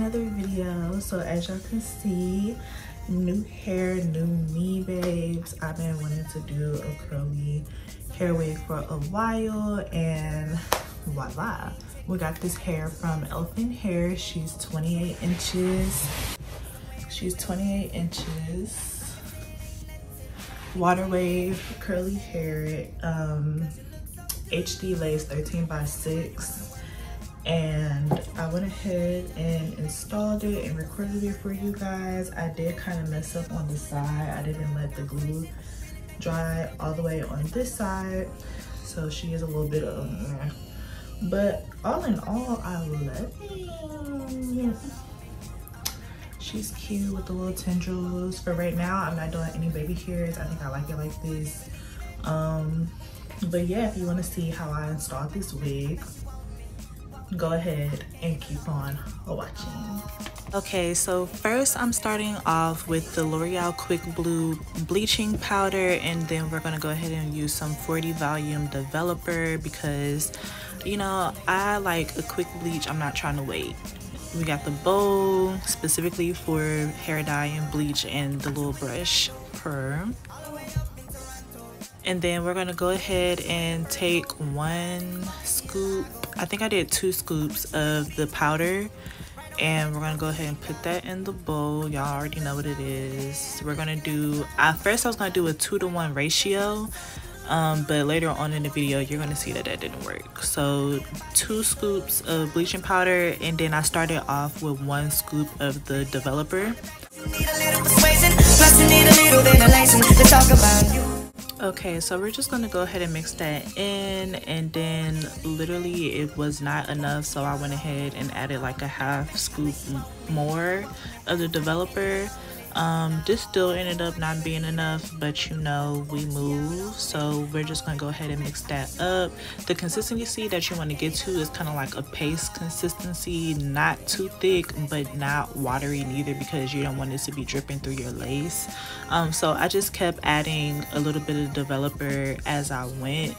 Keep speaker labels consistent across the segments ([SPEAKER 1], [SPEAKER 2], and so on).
[SPEAKER 1] another video. So as y'all can see, new hair, new me, babes. I've been wanting to do a curly hair wig for a while, and voila, we got this hair from Elfin Hair. She's 28 inches. She's 28 inches. Water wave curly hair, HD lace 13x6. And I went ahead and installed it and recorded it for you guys. I did kind of mess up on the side. I didn't let the glue dry all the way on this side, so she is a little bit of but all in all, I love it. She's cute with the little tendrils. For right now, I'm not doing any baby hairs. I think I like it like this. But yeah, if you want to see how I installed this wig, go ahead and keep on watching. Okay, so first I'm starting off with the L'Oreal Quick Blue bleaching powder, and then we're gonna go ahead and use some 40 volume developer because, you know, I like a quick bleach. I'm not trying to wait. We got the bowl specifically for hair dye and bleach and the little brush perm. And then we're gonna go ahead and take 1 scoop, I think I did 2 scoops of the powder, and we're gonna go ahead and put that in the bowl. Y'all already know what it is. We're gonna do, first I was gonna do a 2-to-1 ratio, but later on in the video you're gonna see that that didn't work. So 2 scoops of bleaching powder, and then I started off with 1 scoop of the developer. Okay, so we're just gonna go ahead and mix that in, and then literally it was not enough, so I went ahead and added like a 1/2 scoop more of the developer. This still ended up not being enough, but you know, we move, so we're just gonna go ahead and mix that up. The consistency that you want to get to is kind of like a paste consistency, not too thick but not watery neither, because you don't want this to be dripping through your lace. So I just kept adding a little bit of developer as I went,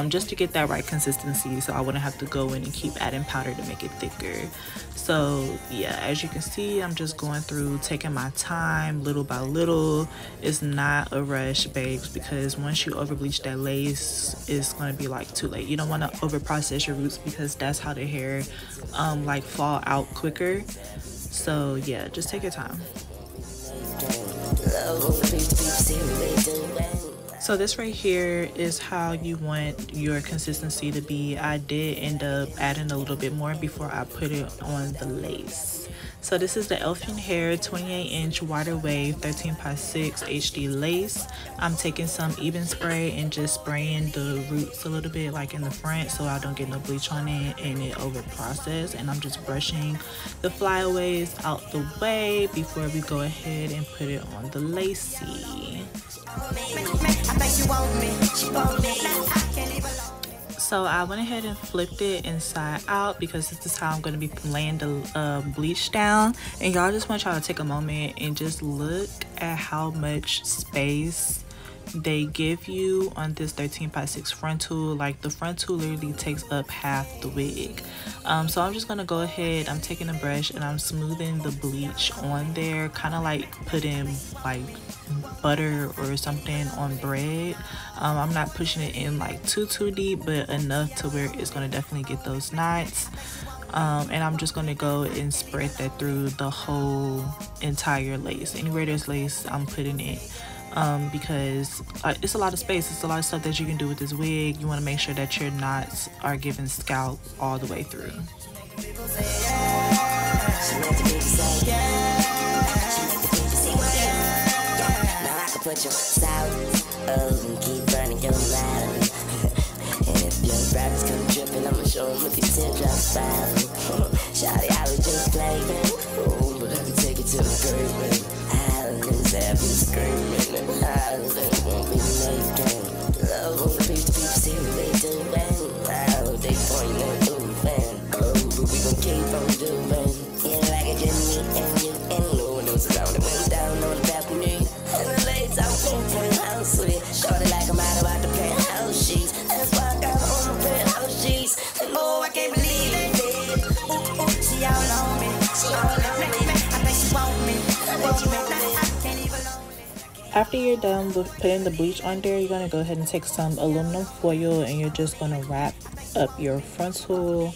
[SPEAKER 1] just to get that right consistency, so I wouldn't have to go in and keep adding powder to make it thicker. So yeah, as you can see, I'm just going through, taking my time little by little. It's not a rush, babes, because once you over bleach that lace, it's gonna be like too late. You don't want to over process your roots, because that's how the hair like fall out quicker. So yeah, just take your time. So this right here is how you want your consistency to be. I did end up adding a little bit more before I put it on the lace. So this is the Elfin Hair 28-inch water wave 13x6 HD lace. I'm taking some even spray and just spraying the roots a little bit, like in the front, so I don't get no bleach on it and it over process. And I'm just brushing the flyaways out the way before we go ahead and put it on the lacy. So I went ahead and flipped it inside out, because this is how I'm going to be laying the bleach down. And y'all, just want y'all to take a moment and just look at how much space they give you on this 13x6 frontal. Like, the frontal literally takes up half the wig. So I'm just gonna go ahead, I'm taking a brush and I'm smoothing the bleach on there, kind of like putting like butter or something on bread. I'm not pushing it in like too deep, but enough to where it's gonna definitely get those knots. And I'm just gonna go and spread that through the whole entire lace. Anywhere there's lace, I'm putting it, because it's a lot of space. It's a lot of stuff that you can do with this wig. You want to make sure that your knots are giving scalp all the way through. Put your south and keep burning your loud. And if your brothers come dripping, I'ma show them with these teardrops out. Shawty, I was just playing, oh, but I can take it to the curb. Islands have been screaming, and islands won't be making love on the beach. People see what they doing. Oh, they point and moving. Oh, but we gon' keep on doing. Yeah, like it just me and you, and no one else around. It went down on the balcony. Shorty like I'm out about the penthouse sheets. That's why I got on the penthouse sheets. And oh, I can't believe it. Ooh, she all on me. She After you're done with putting the bleach on there, you're going to go ahead and take some aluminum foil and you're just going to wrap up your frontal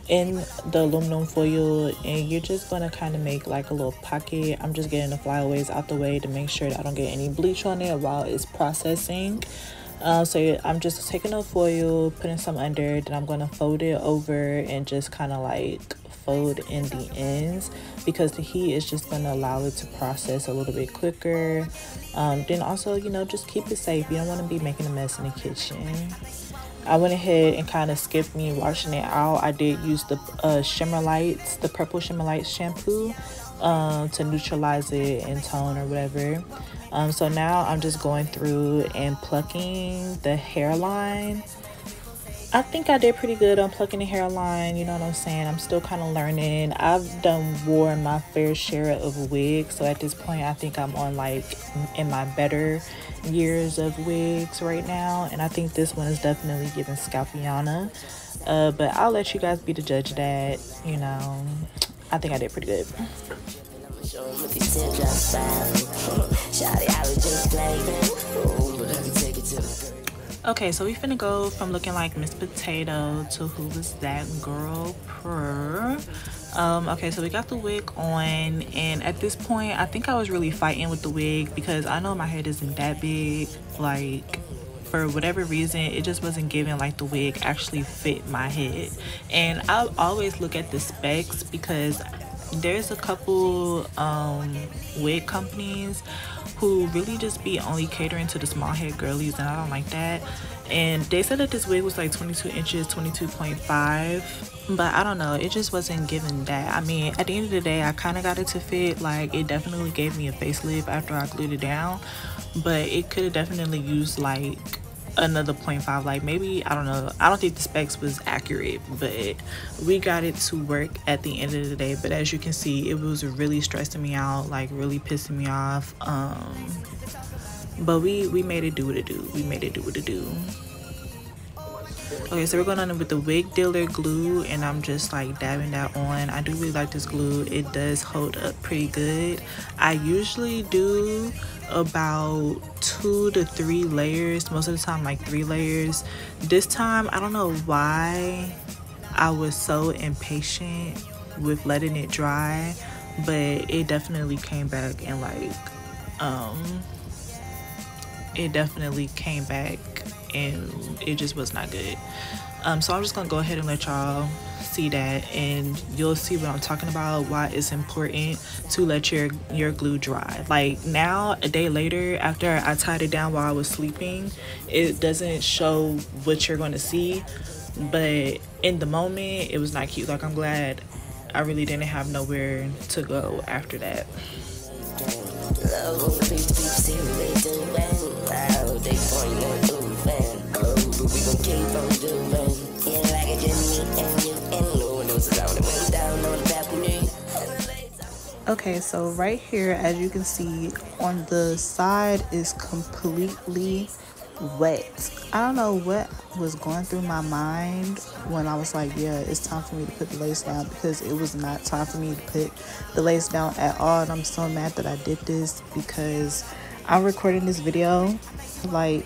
[SPEAKER 1] in the aluminum foil, and you're just going to kind of make like a little pocket. I'm just getting the flyaways out the way to make sure that I don't get any bleach on it while it's processing. So I'm just taking a foil, putting some under, then I'm going to fold it over and just kind of like fold in the ends, because the heat is just going to allow it to process a little bit quicker. Then also, you know, just keep it safe. You don't want to be making a mess in the kitchen. I went ahead and kind of skipped me washing it out. I did use the Shimmer Lights, the purple Shimmer Lights shampoo to neutralize it in tone or whatever. So now I'm just going through and plucking the hairline. I think I did pretty good on plucking the hairline, you know what I'm saying? I'm still kind of learning. I've worn my fair share of wigs, so at this point I think I'm on like in my better years of wigs right now, and I think this one is definitely giving Scalpiana. But I'll let you guys be the judge of that. You know, I think I did pretty good. Okay, so we finna go from looking like Miss Potato to Who Was That Girl Purr. Okay, so we got the wig on, and at this point I think I was really fighting with the wig because I know my head isn't that big. Like, for whatever reason, it just wasn't giving like the wig actually fit my head. And I always look at the specs because there's a couple wig companies who really just be only catering to the small head girlies, and I don't like that. And they said that this wig was like 22 inches, 22.5, but I don't know, it just wasn't giving that. I mean, at the end of the day, I kind of got it to fit. Like, it definitely gave me a facelift after I glued it down, but it could have definitely used like another 0.5, like maybe, I don't know, I don't think the specs was accurate, but we got it to work at the end of the day. But as you can see, it was really stressing me out, like really pissing me off. But we made it do what it do. We made it do what it do. Okay, so we're going on with the wig dealer glue, and I'm just like dabbing that on. I do really like this glue. It does hold up pretty good. I usually do about 2 to 3 layers, most of the time like 3 layers. This time I don't know why I was so impatient with letting it dry, but it definitely came back and like it definitely came back and it just was not good. So I'm just gonna go ahead and let y'all see that, and you'll see what I'm talking about, why it's important to let your glue dry. Like now, a day later, after I tied it down while I was sleeping, it doesn't show what you're going to see, but in the moment it was not cute. Like, I'm glad I really didn't have nowhere to go after that. Okay, so right here, as you can see, on the side is completely wet. I don't know what was going through my mind when I was like, yeah, it's time for me to put the lace down, because it was not time for me to put the lace down at all. And I'm so mad that I did this, because I'm recording this video like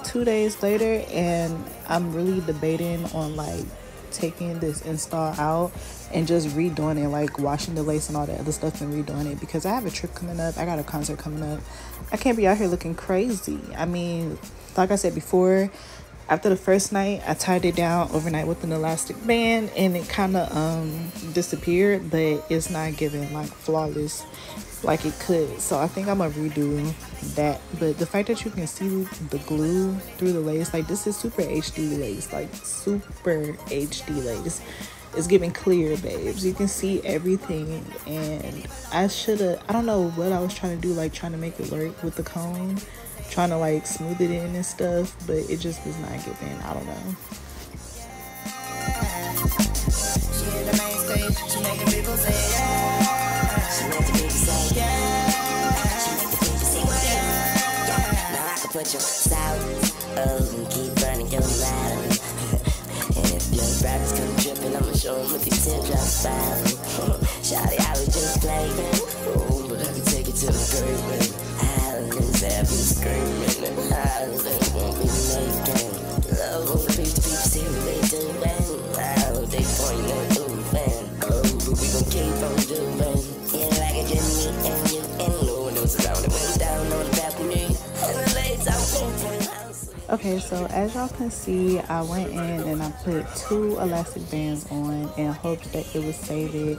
[SPEAKER 1] 2 days later, and I'm really debating on like taking this install out and just redoing it, like washing the lace and all that other stuff and redoing it, because I have a trip coming up. I got a concert coming up. I can't be out here looking crazy. I mean, like I said before, after the first night I tied it down overnight with an elastic band, and it kind of disappeared, but it's not giving like flawless like it could. So I think I'm gonna redo that. But the fact that you can see the glue through the lace, like this is super HD lace, like super HD lace. It's giving clear, babes. You can see everything, and I don't know what I was trying to do, like trying to make it work with the comb, trying to like smooth it in and stuff, but it just was not giving. I don't know. She in the main stage, she making people say yeah. She make the people say yeah. She make the people say yeah. Now I can put your south and keep running your mouth. And if your brothers come dripping, I'ma show them with these teardrops out. Shawty, I was just playing, oh, but I can take it to the curb. Islands have Okay, so as y'all can see, I went in and I put 2 elastic bands on in hopes that it would save it.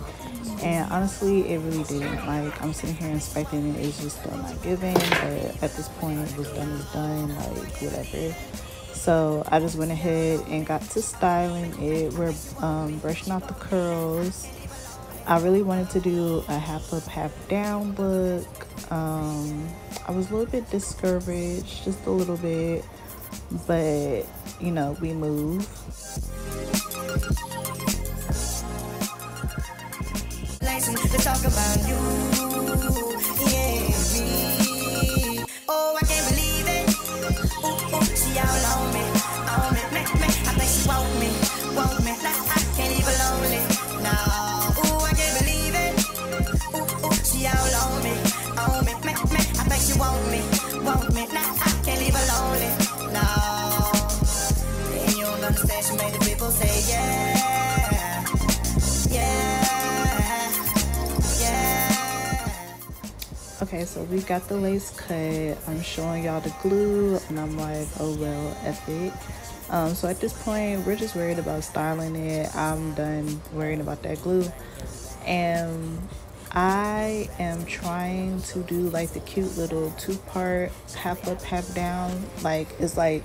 [SPEAKER 1] And honestly, it really didn't. Like, I'm sitting here inspecting it, it's just still not giving. But at this point, what's done is done, like, whatever. So I just went ahead and got to styling it. We're brushing out the curls. I really wanted to do a half up, half down look. I was a little bit discouraged, just a little bit, but you know, we move.
[SPEAKER 2] Let's talk about you, yeah, me. Oh, I can't believe it. Ooh, ooh, she all on me, me. I think she want me. Nah, I can't leave her lonely. No, ooh, I can't believe it. Ooh, ooh, she all on me, me. I think she want me. Nah, I can't leave her lonely. No, and you don't understand. She made the people say yeah, yeah.
[SPEAKER 1] Okay, so we got the lace cut. I'm showing y'all the glue and I'm like, oh well, F it. So at this point, we're just worried about styling it. I'm done worrying about that glue. And I am trying to do like the cute little 2-part half up, half down. Like, it's like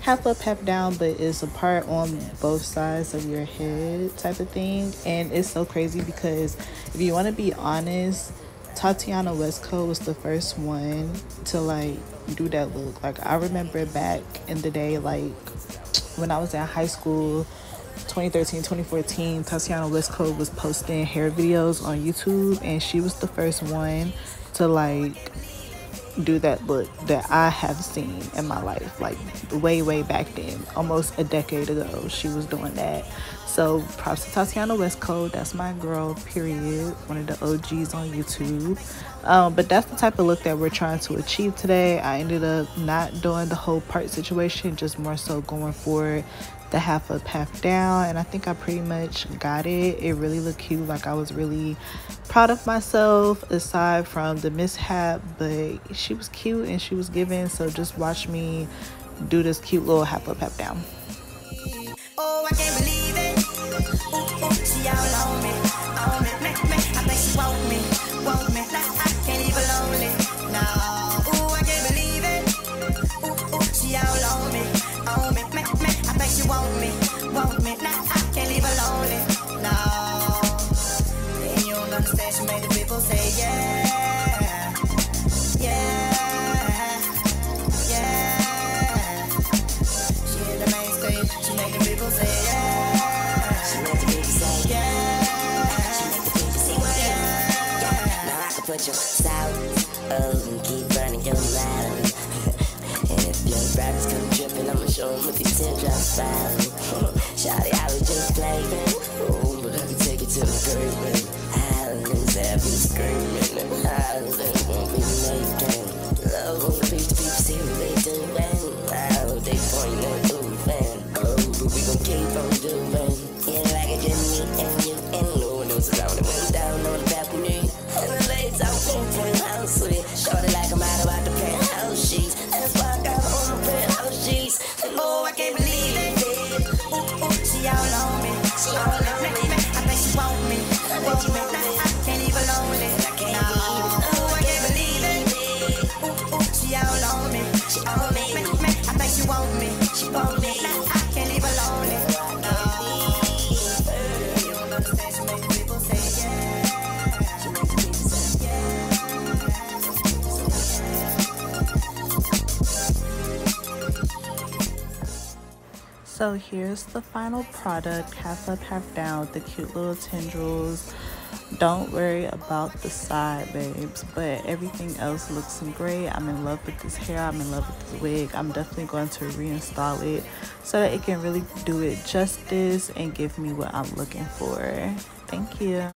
[SPEAKER 1] half up, half down, but it's a part on both sides of your head type of thing. And it's so crazy because if you want to be honest, Tatiana Westco was the first one to like do that look. Like, I remember back in the day, like when I was in high school, 2013, 2014, Tatiana Westco was posting hair videos on YouTube, and she was the first one to like do that look that I have seen in my life. Like way back then, almost a decade ago, she was doing that. So props to Tatiana Westco. That's my girl, period. One of the OGs on YouTube. But that's the type of look that we're trying to achieve today. I ended up not doing the whole part situation, just more so going for the half up, half down, and I think I pretty much got it. It really looked cute. Like, I was really proud of myself aside from the mishap, but she was cute and she was giving. So just watch me do this cute little half up, half down.
[SPEAKER 2] Oh, I can't believe it. Ooh, ooh, she all on me, me. I think she want me. Nah, I can't leave her lonely. No, ooh, I can't believe it. Ooh, ooh, she all on me, me. I think she want me. Nah, I can't leave her lonely. No, and you don't understand. She made the people say yeah, yeah, yeah. She hit the main stage. She made the people say yeah. She made the people say yeah. She made the people say yeah. Now I can put your south and keep burning your loud. And if your rappers come dripping, I'ma show them what these teardrops found. Shawty, I was just playing. Oh, but I can take it to the grave. Islands have been screaming. Islands won't be making. Love on the beach, people see what they doing. Oh, they point and moving. Oh, but we gon' keep on doing. Yeah, like it just me and you and no one else around. It went down on the balcony. And the lights out playing house with it. Shorty like I'm out about the penthouse sheets. That's why I got her on the penthouse sheets. And oh, I can't believe it. Ooh, ooh, she all on me. She all on me. I think she want me. Nah, I can't leave her lonely. No, ooh, I can't believe it. Ooh, ooh, she all on me. She on me. I think she want me. She want me. Nah, I can't leave her lonely. No, you don't understand. She make the people say yeah. She make the people say yeah.
[SPEAKER 1] So here's the final product, half up, half down, with the cute little tendrils. Don't worry about the side, babes, but everything else looks great. I'm in love with this hair. I'm in love with this wig. I'm definitely going to reinstall it so that it can really do it justice and give me what I'm looking for. Thank you.